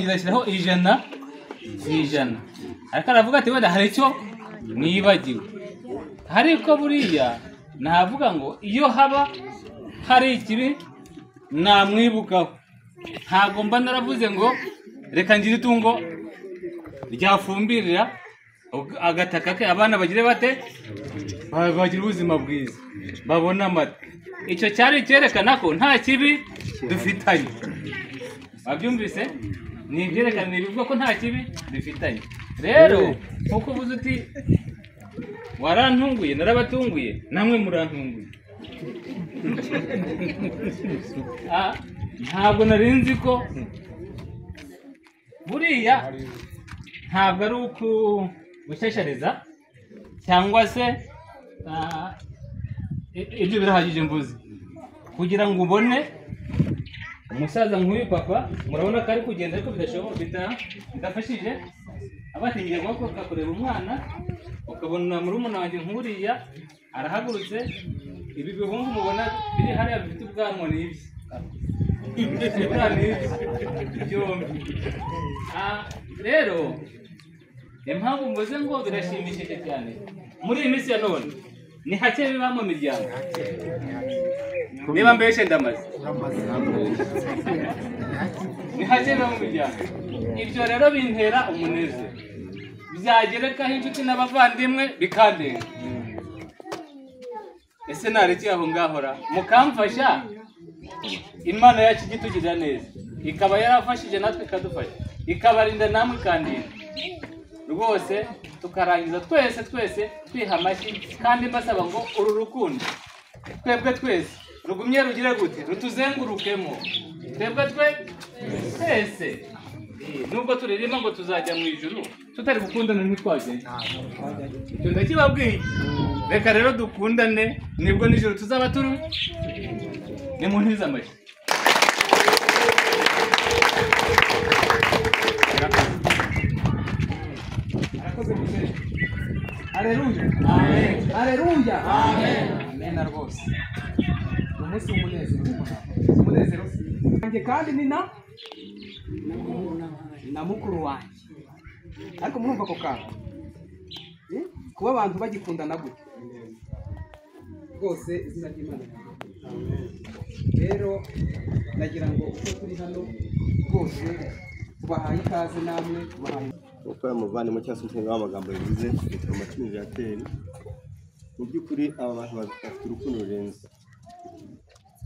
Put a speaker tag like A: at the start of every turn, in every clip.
A: arangiza ashyiraho ijana ariko aravuga ati wenda hari icyo mwibagiwe, ariko buriya navuga ngo iyo haba hari ikibi namwibukaho, ntabwo mba naravuze ngo reka ngire itungo ryafumbirira agataka ke abana bagire bate, bagira ubuzima bwiza, babona amata. Icyo cyari cyerekana ko nta kibi dufitanye. Wabyumvise? Ni ibyerekana bivuga ko nta kibi dufitanye. Rero nkuko uvuze uti warantunguye narabatunguye, namwe murantunguye. Ntabwo narinzi ko buriya ntabwo ari gushyashyariza cyangwa se ibyo birahagije mvuze kugira ngo ubone umusaza nk'uyu papa. Murabona ko ari kugenda ariko bidafashije, abatingiye ngo kureba umwana ukabona murumuna wanjye nk'uriya arahagurutse. Ibi bihungu mubona biri hariya bifite ubwanwa ni byombi. Rero impamvu mvuze ngo birashimishije cyane muri iyi minsi ya none, ni hake biba mu miryango. Niba mbeshe ndamaze, ni hake biba mu miryango. Ibyo rero bintera umunezero, byagerekaho inshuti n'abavandimwe bikandenga. Ese nareki aho ngahora mukamfasha, Imana yacu igitugirira neza, ikaba yarafashije natwe ikadufasha, ikabarinda namwe ikandinda rwose, tukarangiza twese twiha amashyi. Kandi mbasaba ngo uru rukundo twebwe twese rugumye rugire gute, rutuzengurukemo twebwe twese. Nubwo turirimba ngo tuzajya mu ijuru, tutari gukundana ntitwagenda. Icyo ndakibabwiye. Reka rero dukundane, nibwo nijoro tuzaba turi. Nimuntize amashyi.
B: Haleluya. Amen. Haleluya. Amen. Amen rwose. Umunsi umunezero wanjye kandi ni na mukuru wanjye. Ariko murumva ko kantu kuba abantu bagikundana gute rwose, izina ry'Imana. Rero nagira ngo uko turi hano rwose tubahaye ikaze, namwe tubahaye
C: gukora muvandimwe cyangwa se umutungo w'amagambo yavuze yitwa Macumi Viateur. Mu by'ukuri aba bantu bafite urukundo rurenze.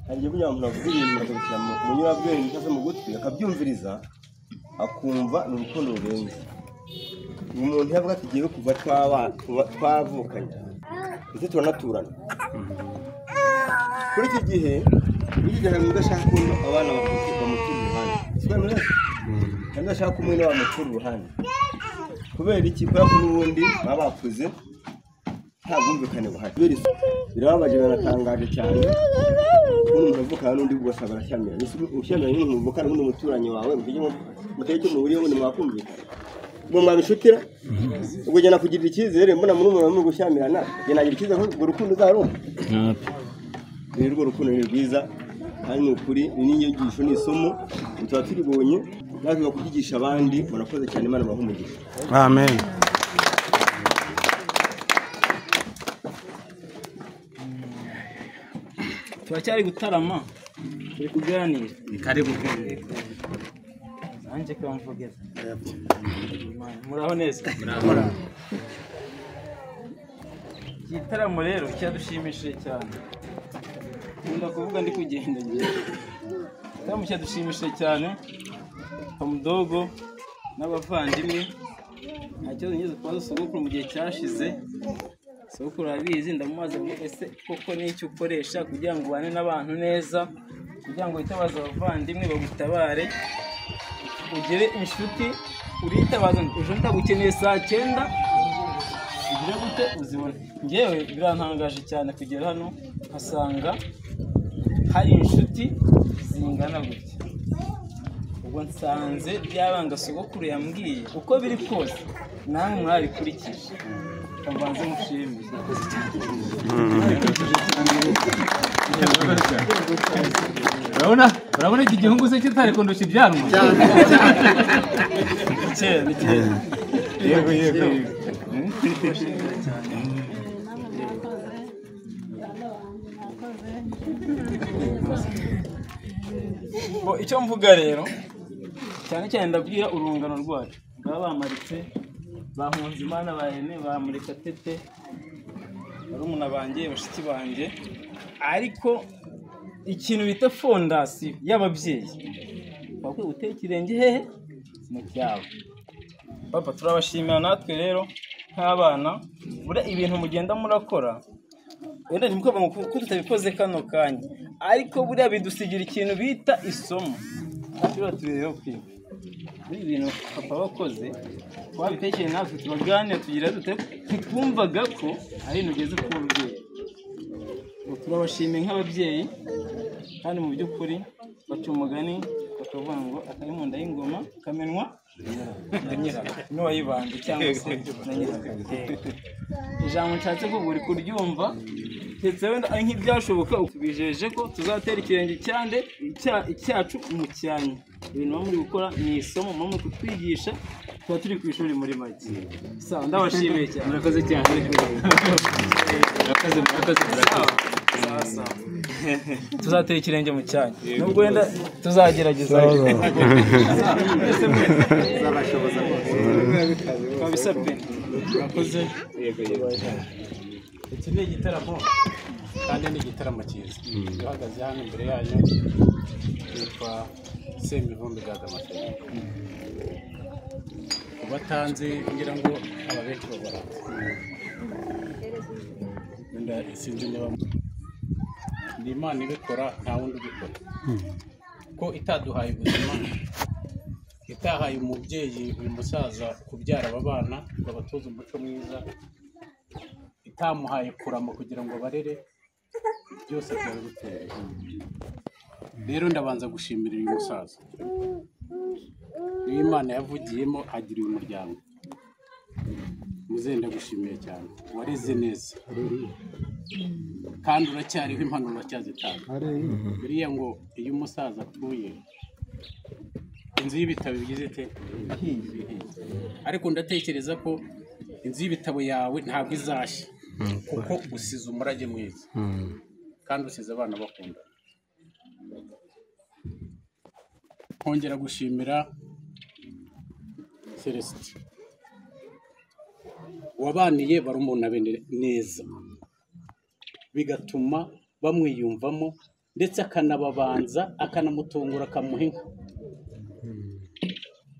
C: Hari igihe kugira ngo umuntu avuge ibintu akabishyira mu nyurabwenge cyangwa se mu gutwi akabyumviriza akumva ni urukundo rurenze. Umuntu yavuga ati igihe kuva twavukanye ndetse turanaturana. Kuri iki gihe hari udashaka ko abana bamutura iruhande, kandi udashaka ko umwe bamutura iruhande. Kubera iki? Kubera ko n'ubundi baba bakuze nta bwumvikane buhari. Birababaje, biratangaje cyane kubona umuntu avukana n'undi ugasanga arashyamirana. Ushyamirana n'umuntu muvukana n'undi muturanyi wawe, muteye icyo muhuriye ubundi mwakumvikana, ubwo mwabishutira. Ubwo jya nakugirira icyizere, mbona muri umuntu muri gushyamirana, jya nagira icyizere ko urwo rukundo uzarumva. Rero urwo rukundo ni rwiza kandi ni ukuri, ni n'inyigisho, ni isomo tuba turibonye, natwe bakubyigisha abandi. Murakoze cyane, Imana ibahe umugisha.
D: Amen.
A: Turacyari gutarama, turi kuganira. Kare gukunde nanjye kamvugeza. Muraho neza? Muraho. Igitaramo rero cyadushimishije cyane. Nkunda kuvuga ndi kugenda ngiye. Igitaramo cyadushimishije cyane. Pamudogo n'abavandimwe nta kibazo ngeze kubaza sogokuru mu gihe cyashize. Sogokuru arabizi, ndamubaza ngo ese koko n'icyo ukoresha kugira ngo ubane n'abantu neza, kugira ngo witabaze abavandimwe bagutabare, ugire inshuti, uritabaza ejo ndagukeneye saa 9 ugire gute uzibone. Ngewe birantangaje cyane kugera hano nkasanga hari inshuti zingana gutya. Ubwo nsanze byabanga sogokuru yambwiye uko biri kose namwe mwabikurikije. Kabanze mushimire.
D: urabona iki gihungu se kitari kundusha ibyanwa
A: yego icyo mvuga rero cyane cyane ndabwira urungano rwacu baba bamaritse bahunze Imana bahene bamurika tete barumuna banjye bashiki banjye ariko ikintu bita fondasiyo y'ababyeyi bakwiye gutera ikirenge hehe mu cyabo. Papa turabashimira natwe rero nk'abana buriya ibintu mugenda murakora wenda ntimukavuga ngo kuko tutabikoze kano kanya ariko buriya bidusigira ikintu bita isomo ashobora turero kwiga buri ibintu papa bakoze twabitekeye natwe tubaganira tugira dute twumvaga ko ari ibintu ugeze ku mubyeyi. Turabashimiye nk'ababyeyi kandi mu by'ukuri baca umugani bakavuga ngo akari mu nda y'ingoma kamenwa na nyirayo n'uwayibanje cyangwa se na nyirayo. Ijambo nshatse kuvuga uri kuryumva ndetse wenda ari nk'ibyashoboka ukubijeje ko tuzatera ikirenge icyacu mu cyanya. Ibintu bamuri gukora ni isomo muri kutwigisha tuba turi ku ishuri muri make. Sawa ndabashimiye cyane.
D: murakoze cyane murakoze
A: tuzatera ikirenge mu cyanya nubwo wenda tuzagerageza kabisa pe.
D: murakoze iki ni igitaramo kandi ni igitaramo cyiza duhagaze hano imbere yanyu yitwa Semivumbi Gadamatanya kubatanze ngira ngo ababenshi babaranze wenda sinzi niba ni Imana ibikora nta wundi ubikora ko itaduhaye ubuzima itahaye umubyeyi uyu musaza kubyara aba bana babatoza umuco mwiza itamuhaye kurama kugira ngo barere byose byari biteye. Rero ndabanza gushimira uyu musaza niyo Imana yavugiyemo agira uyu muryango muzenda gushimiye cyane wareze neza kandi uracyariho impanuro uracyazitanga buriya ngo iyo umusaza atuye inzu y'ibitabo bigize ite ariko ndatekereza ko inzu y'ibitabo yawe ntabwo izashya kuko usize umurage mwiza kandi usize abana bakunda. Kongera gushimira Celestin wabaniye barumuna be neza bigatuma bamwiyumvamo ndetse akanababanza akanamutungura akamuha inka.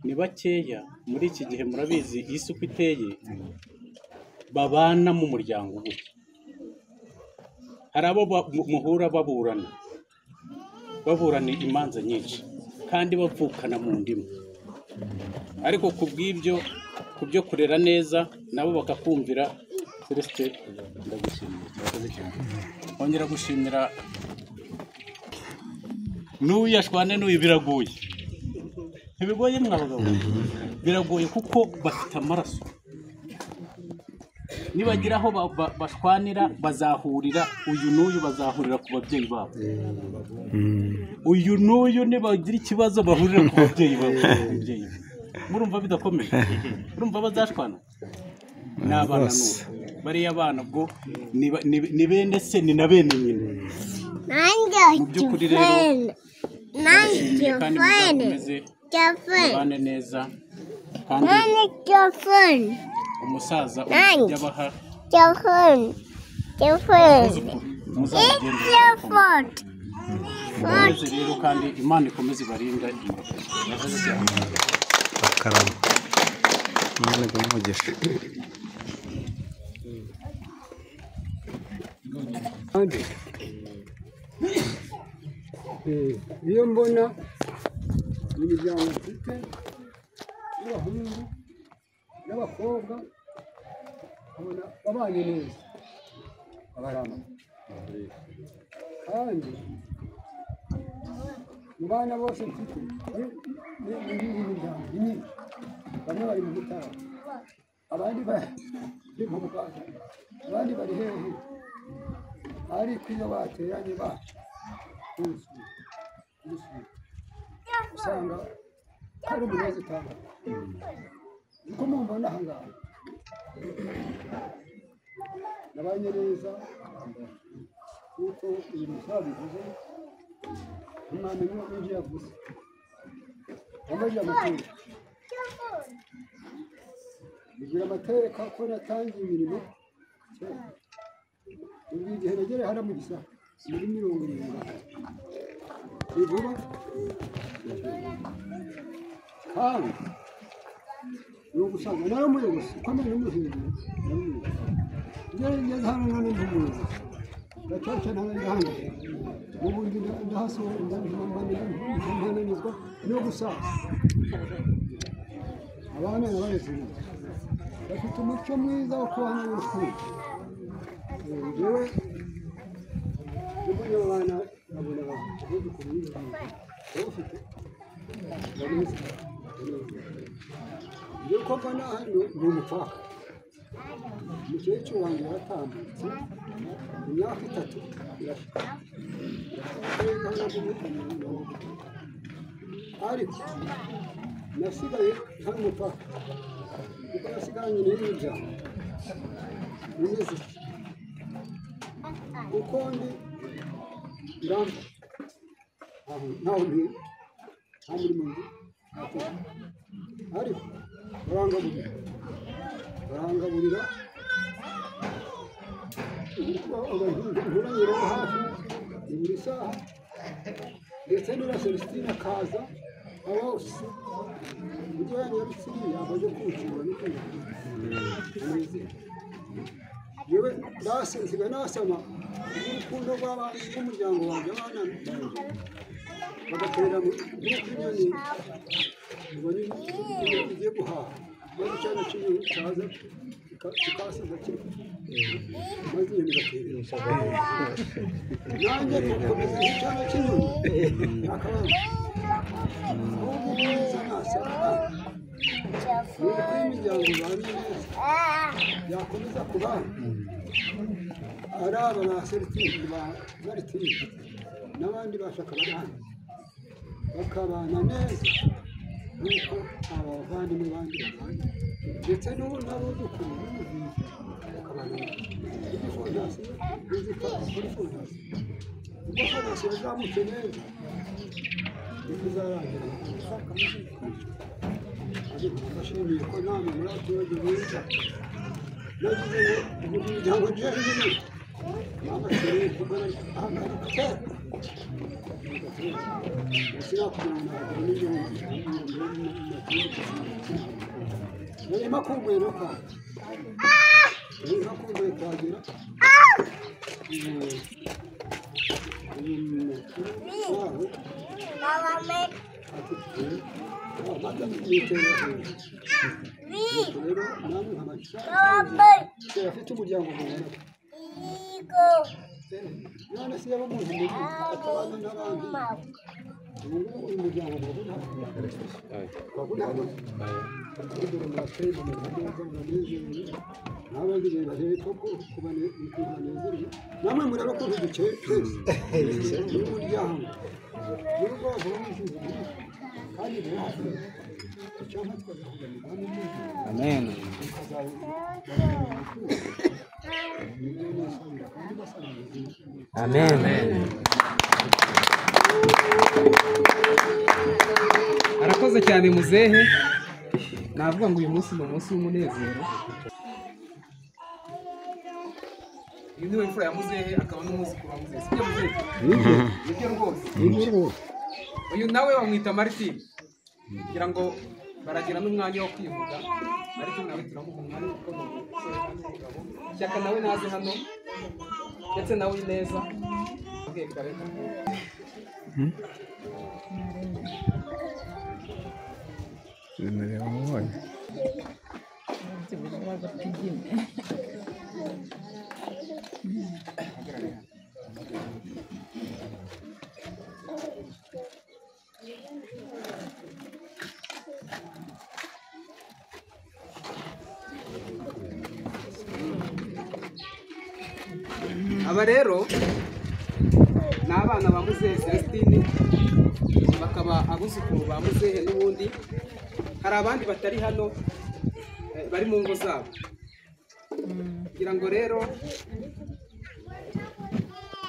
D: Ni bakeya muri iki gihe murabizi isi uko iteye babana mu muryango gutya. Hari abo muhura baburana imanza nyinshi kandi bavukana mu ndimi ariko ku bw'ibyo ku byo kurera neza nabo bakakumvira. Celestin ndagushimiye kongera gushimira n'uyu yashwane n'uyu biragoye ntibigoye mwabagabo biragoye kuko bafite amaraso nibagira aho bashwanira bazahurira uyu n'uyu bazahurira ku babyeyi babo uyu n'uyu nibagira ikibazo bahurira ku babyeyi babo murumva bidakomeye murumva bazashwana n'abana n'ubu bariya bana bwo ni bene se ni na bene nyina mu by'ukuri rero kandi muzakomeze mubane neza kandi umusaza ujya abaha muzamugendere rero kandi Imana ikomeze ibarinde
E: akarama Imana igumugisha.
F: iyo mbona imiryango mfite y'abahungu n'abakobwa nkabona babanye neza abarama kandi mu bana bose mfite ni imiryango myinshi bamwe bari mu Mutara abandi bari mu Mukaza abandi bari hehe ariko iyo bateranye bacu usanga hari umunezero utanga niko mumbona aha ngaha nabanye neza kuko uyu musaza bivuze umwami n'ibyo yavuze wambaye amateka bigira amateka ko natangiye imirimo ubwo igihe nagereye hariya mu gisaka muri 70 ni vuba kandi ni ugusanga nawe umuyobozi ukomeye n'umuhinzi ngeze hano none ntumuyobozi gacaca nawe ndahanga ubundi ndahasohora ndananizwa no gusaza abana n'abarezi bafite umuco mwiza wo kubana n'urukundo njyewe mbonye abana nkabona abuzukuru b'ibintu bafite yuko mbona hano ni umupfaka umukecuru wanjye yaratambutse imyaka 3 irashika ariko nasigaye nta mupfaka kuko nasigaranye n'ibya bimeze uko ndi ndamba ntawe nta muri mu nzu ariko barangaburira nkuranyura hafi buri saha ndetse n'ura Celestine akaza abose uburyo yanyarutse yabaje kuwucunga no kwiga yewe nsiga nasama urukundo rw'umuryango wanjye abana bagaterera mu nyoni ubona igiye guhaha maze cyane kimwe cyaza kikasiza kimwe maze inyoni igaterera nanjye gukomeza icyana cy'inyoni akabana ahubwo neza nasama nuko imiryango ibanye neza yakomeza kubana ari aba ba Celestine ba Maritine n'abandi bashaka abana bakabana neza nuko abavandimwe bandi babana ndetse n'abuzukuru bakabana neza fondasiyo kuri fondasiyo ubwo fondasiyo yazamutse neza ikuzarangira bashimiye ko namwe muri abaturage beza nagize umuryango njyewe n'amashyiri kubona ahagarika narimo kumbuye no kwa narimo kumbuye kwagira wawe rero namwe nk'amashyira afite umuryango mubona none se yaba umuntu mubi atabana n'abandi ubu uyu muryango wabona dore mwateye mu neza muranezerewe n'abandi baheko ko kubanezerewe namwe mureba ko dukeye twese n'umuryango n'ubwo bavumije kandi burahafi icyampa twagahuganira amen
B: amen. Arakoze cyane muzehe, navuga ngo uyu munsi ni umunsi w'umunezero. Uyu niwe mfura ya muzehe akaba n'umwuzukuru wa muzehe. Sibyo muzehe? Nibyo rwose. Uyu nawe bamwita Martin. Kugira ngo baragira n'umwanya wo kwivuga. Martin nawe turamuha umwanya ukomeye. Shyaka nawe naze hano. Ndetse nawe neza. Okay, kareka. Aba rero ni abana ba Muzehe Celestine, bakaba abuzukuru ba Muzehe n'ubundi. Hari abandi batari hano bari mu ngo zabo, kugira ngo rero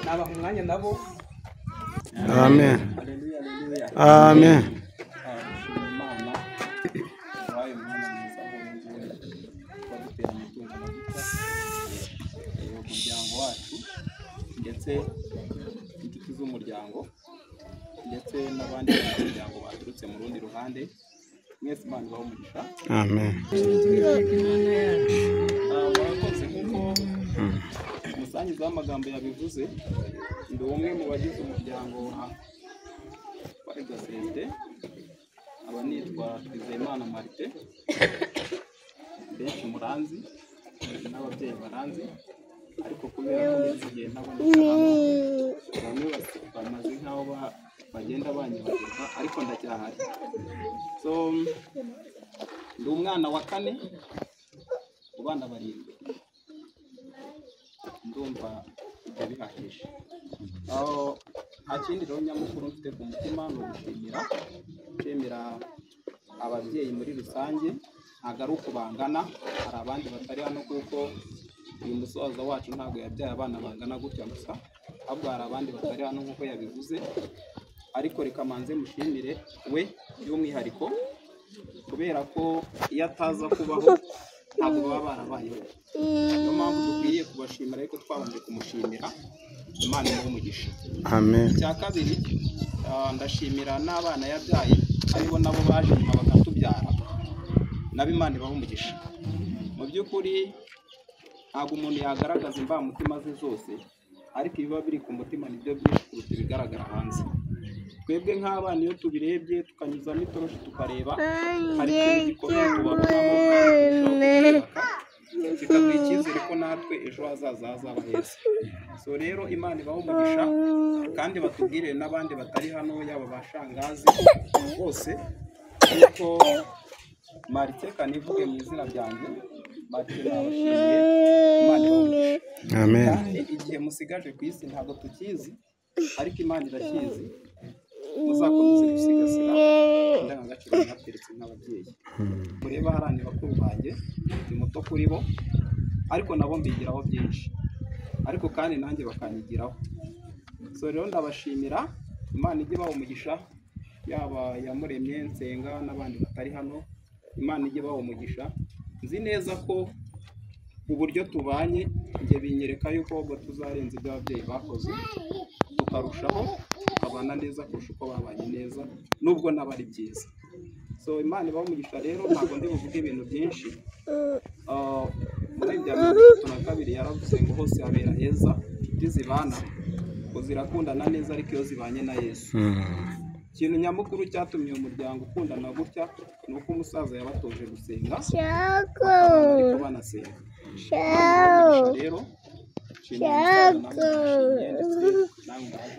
B: nabaha umwanya nabo.
E: Amen. Amen.
A: Imana wabaye umwana mwiza waduteranye tungana gutya, umuryango wacu ndetse inshuti z'umuryango ndetse n'abandi banyamuryango baturutse mu rundi ruhande, mwese Imana ibahe umugisha.
E: Amen.
A: Murakoze nk'uko umusangiza w'amagambo yabivuze, ndi umwe mu bagize umuryango wa Celestin, aba nitwa Twizeyimana Martin, benshi muranzi n'ababyeyi baranzi, ariko kubera ko muri iki gihe ntaboneka bamwe bamaze nk'aho bagenda banyibagirwa, ariko ndacyahari. So ndi umwana wa 4 mu bana 7, ndumva ibyo bihagije. Nta kindi rero nyamukuru mfite ku mutima ni ugushimira ababyeyi muri rusange. Ntabwo ari uko bangana, hari abandi batari hano kuko uyu musaza wacu ntabwo yabyaye abana bangana gutya gusa, ahubwo hari abandi batari hano nk'uko yabivuze, ariko reka manze mushimire we by'umwihariko, kubera ko iyo ataza kubaho ntabwo baba barabayeho. Niyo mpamvu dukwiriye kubashimira, ariko twabanje kumushimira. Imana imuhe umugisha.
E: Amen.
A: Icya kabiri, ndashimira n'abana yabyaye, aribo nabo baje nyuma bakatubyara, nabo Imana ibahe umugisha. Mu by'ukuri ntabwo umuntu yagaragaza imbamutima ze zose, ariko ibiba biri ku mutima nibyo byinshi kuruta ibigaragara hanze. Twebwe nk'abana iyo tubirebye tukanyuzamo itoroshi tukareba, hari ikintu gikomeye tubabonamo kikaduha icyizere ko natwe ejo hazaza hazaba heza. So rero Imana ibahe umugisha, kandi batubwire n'abandi batari hano, yaba bashangazi bose, kuko Martin kanivuge mu izina ryanjye. Martin nabashimiye, Imana ibahe umugisha.
E: Amen.
A: Igihe musigaje ku isi ntabwo tukizi, ariko Imana irakizi. Muzakomeze gusigasira indangagaciro mwateretse nk'ababyeyi. Mureba harani bakuru banjye, ndi muto kuri bo, ariko nabo mbigiraho byinshi, ariko kandi nanjye bakanyigiraho. So rero ndabashimira, Imana ijye ibaha umugisha, yaba yamuremye nsenga n'abandi batari hano, Imana ijye ibaha umugisha. Nzi neza ko uburyo tubanye njye binyereka yuko ubwo tuzarenza ibyo ababyeyi bakoze, tukarushaho tukabana neza kurusha uko babanye neza, nubwo naba ari byiza. So Imana ibahe umugisha. Rero ntabwo ndi buvuge ibintu byinshi. Muri ibya 32 yaravuze ngo hose habera heza, inshuti zibana ngo zirakundana neza, ariko iyo zibanye na Yesu. Ikintu nyamukuru cyatumye umuryango ukundana gutya ni uko umusaza yabatoje gusenga, ariko banasenga. Rero Imana ibahe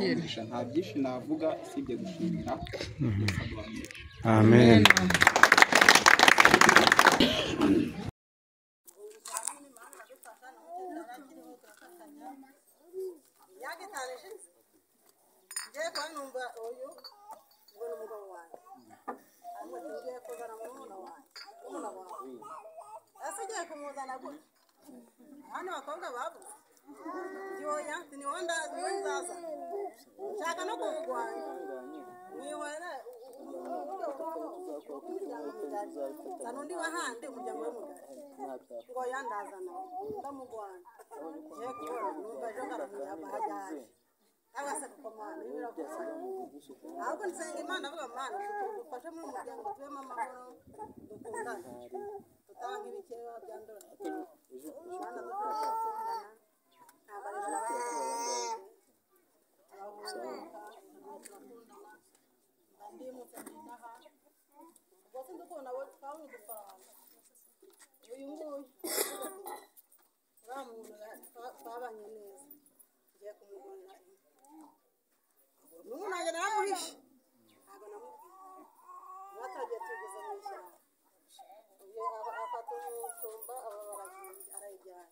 A: umugisha. Nta byinshi navuga usibye gushimira.
E: Amen.
G: Hano bakobwa babuze yoya tiniwanda nzaza nshaka no kumugwanya niwara sanundi wahande umuryango w'umugari ngo yandazana ndamugwanya je ko numva jo karamya bahajaje abase kukomana birakosa ahubwo nsenga Imana avuga Mana dufashe mu muryango twema amahoro dukundane tutanga ibikeba byandora Imana dufashe kundana twabanye neza ngiye kumugurira n'umuntu agenda namuhishe ntabwo namubwiye batagiye tugeze mu ishyamba afata umushumba arayijyana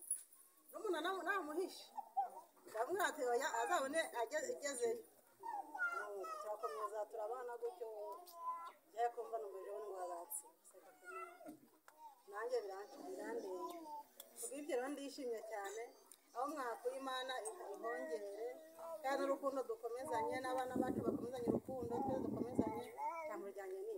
G: n'umuntu namuhishe ndamubwira ati oya azabone agezeyo turakomeza turabana gutyo njya kumva numva ngo baratse nanjye birandeye kubw'ibyo rero ndishimye cyane aho mwakuye Imana ihongere kandi urukundo dukomezanye n'abana bacu bakomezanye urukundo twese dukomezanye ijambo ryanjye ni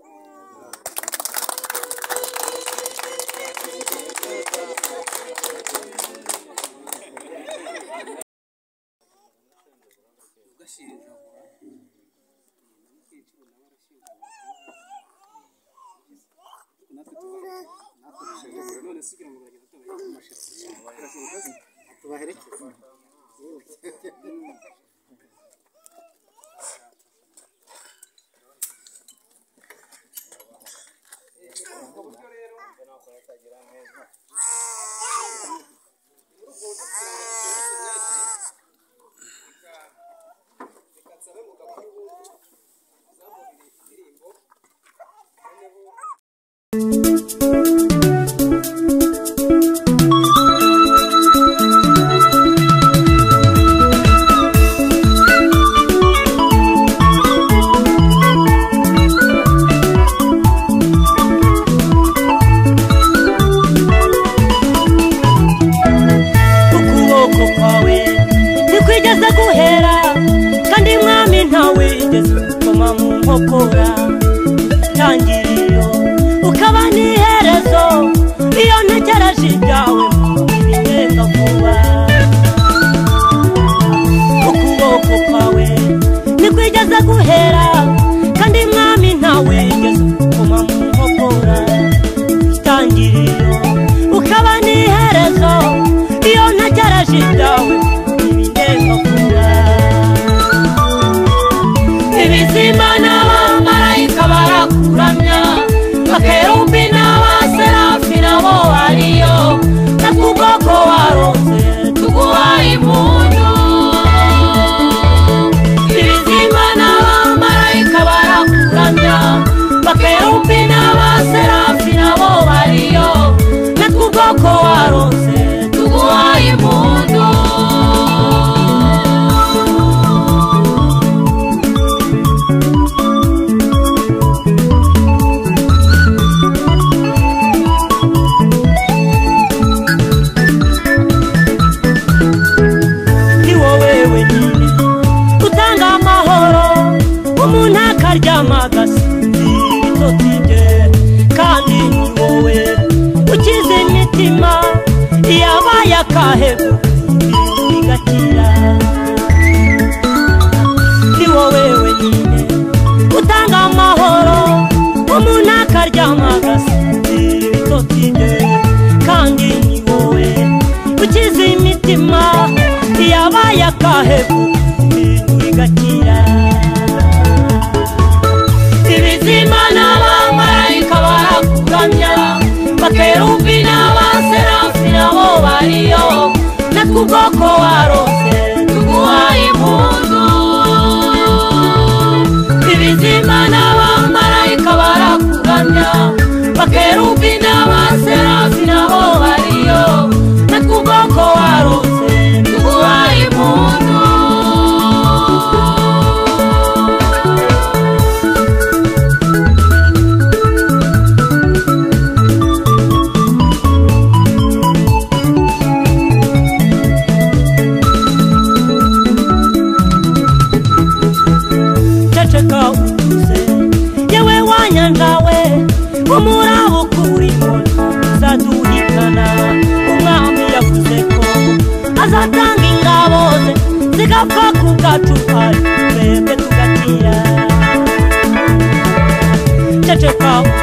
H: Checheka